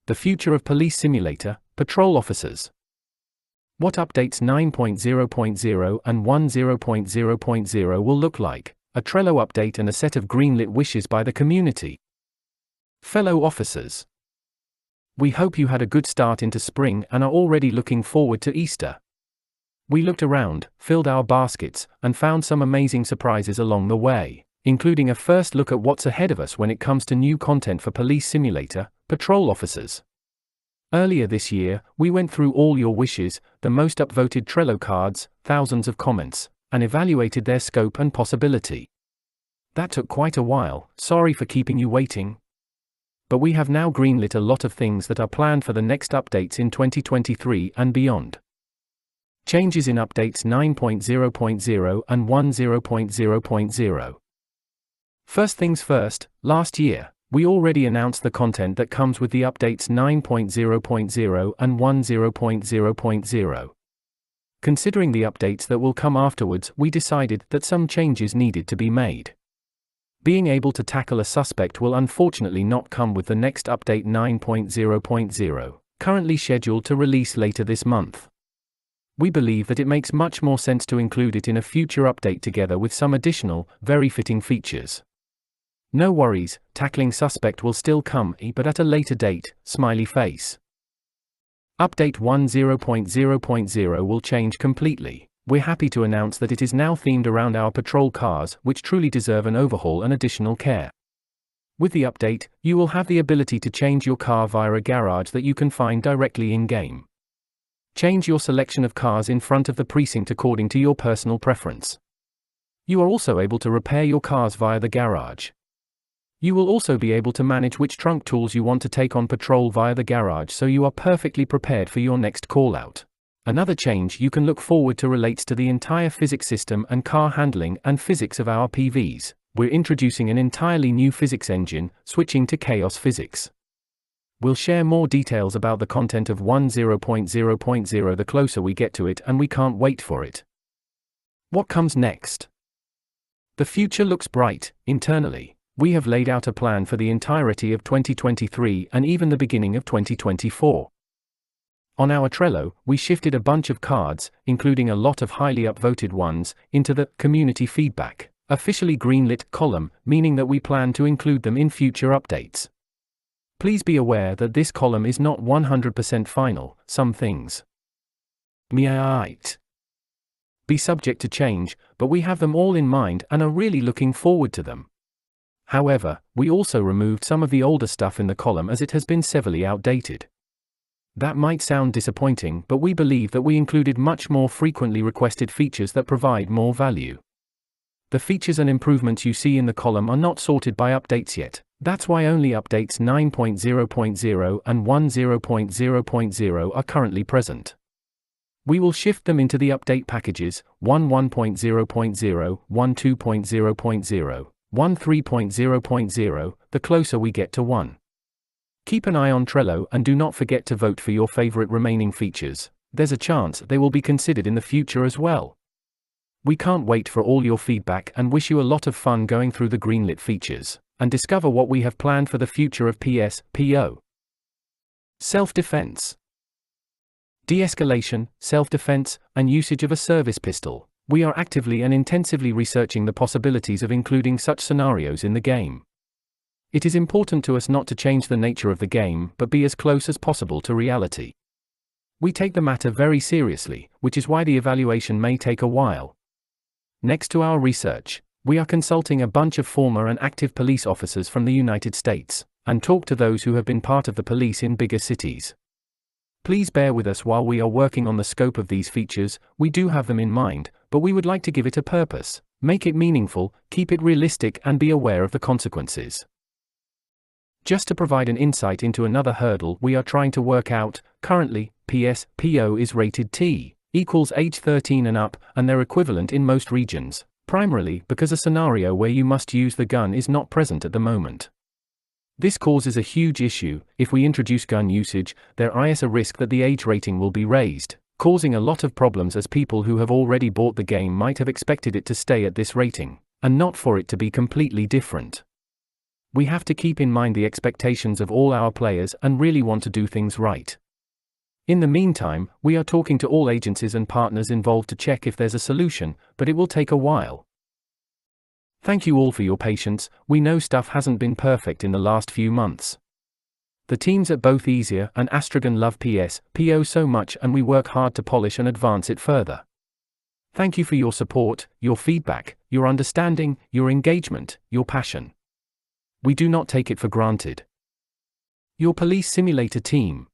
The future of Police Simulator, Patrol Officers. What updates 9.0.0 and 10.0.0 will look like, a Trello update and a set of greenlit wishes by the community. Fellow officers, we hope you had a good start into spring and are already looking forward to Easter. We looked around, filled our baskets, and found some amazing surprises along the way, including a first look at what's ahead of us when it comes to new content for Police Simulator, Patrol Officers. Earlier this year, we went through all your wishes, the most upvoted Trello cards, thousands of comments, and evaluated their scope and possibility. That took quite a while, sorry for keeping you waiting. But we have now greenlit a lot of things that are planned for the next updates in 2023 and beyond. Changes in updates 9.0.0 and 10.0.0. First things first, last year, we already announced the content that comes with the updates 9.0.0 and 10.0.0. Considering the updates that will come afterwards, we decided that some changes needed to be made. Being able to tackle a suspect will unfortunately not come with the next update 9.0.0, currently scheduled to release later this month. We believe that it makes much more sense to include it in a future update together with some additional, very fitting features. No worries, tackling suspect will still come, but at a later date, smiley face. Update 10.0.0 will change completely. We're happy to announce that it is now themed around our patrol cars, which truly deserve an overhaul and additional care. With the update, you will have the ability to change your car via a garage that you can find directly in-game. Change your selection of cars in front of the precinct according to your personal preference. You are also able to repair your cars via the garage. You will also be able to manage which trunk tools you want to take on patrol via the garage, so you are perfectly prepared for your next call-out. Another change you can look forward to relates to the entire physics system and car handling and physics of our PVs. We're introducing an entirely new physics engine, switching to chaos physics. We'll share more details about the content of 10.0.0 the closer we get to it, and we can't wait for it. What comes next? The future looks bright. Internally, we have laid out a plan for the entirety of 2023 and even the beginning of 2024. On our Trello, we shifted a bunch of cards, including a lot of highly upvoted ones, into the community feedback, officially greenlit column, meaning that we plan to include them in future updates. Please be aware that this column is not 100% final. Some things might be subject to change, but we have them all in mind and are really looking forward to them. However, we also removed some of the older stuff in the column as it has been severely outdated. That might sound disappointing, but we believe that we included much more frequently requested features that provide more value. The features and improvements you see in the column are not sorted by updates yet. That's why only updates 9.0.0 and 10.0.0 are currently present. We will shift them into the update packages, 1.1.0.0, 2.0.0, 3.0.0, the closer we get to 1. Keep an eye on Trello and do not forget to vote for your favorite remaining features. There's a chance they will be considered in the future as well. We can't wait for all your feedback and wish you a lot of fun going through the greenlit features and discover what we have planned for the future of PO. Self-defense. De-escalation, self-defense, and usage of a service pistol. We are actively and intensively researching the possibilities of including such scenarios in the game. It is important to us not to change the nature of the game, but be as close as possible to reality. We take the matter very seriously, which is why the evaluation may take a while. Next to our research, we are consulting a bunch of former and active police officers from the United States, and talk to those who have been part of the police in bigger cities. Please bear with us while we are working on the scope of these features. We do have them in mind, but we would like to give it a purpose, make it meaningful, keep it realistic, and be aware of the consequences. Just to provide an insight into another hurdle we are trying to work out, currently, PO is rated T, equals age 13 and up, and their equivalent in most regions, primarily because a scenario where you must use the gun is not present at the moment. This causes a huge issue. If we introduce gun usage, there is a risk that the age rating will be raised, causing a lot of problems as people who have already bought the game might have expected it to stay at this rating, and not for it to be completely different. We have to keep in mind the expectations of all our players and really want to do things right. In the meantime, we are talking to all agencies and partners involved to check if there's a solution, but it will take a while. Thank you all for your patience. We know stuff hasn't been perfect in the last few months. The teams at both Easier and Astragon love PO so much, and we work hard to polish and advance it further. Thank you for your support, your feedback, your understanding, your engagement, your passion. We do not take it for granted. Your Police Simulator team.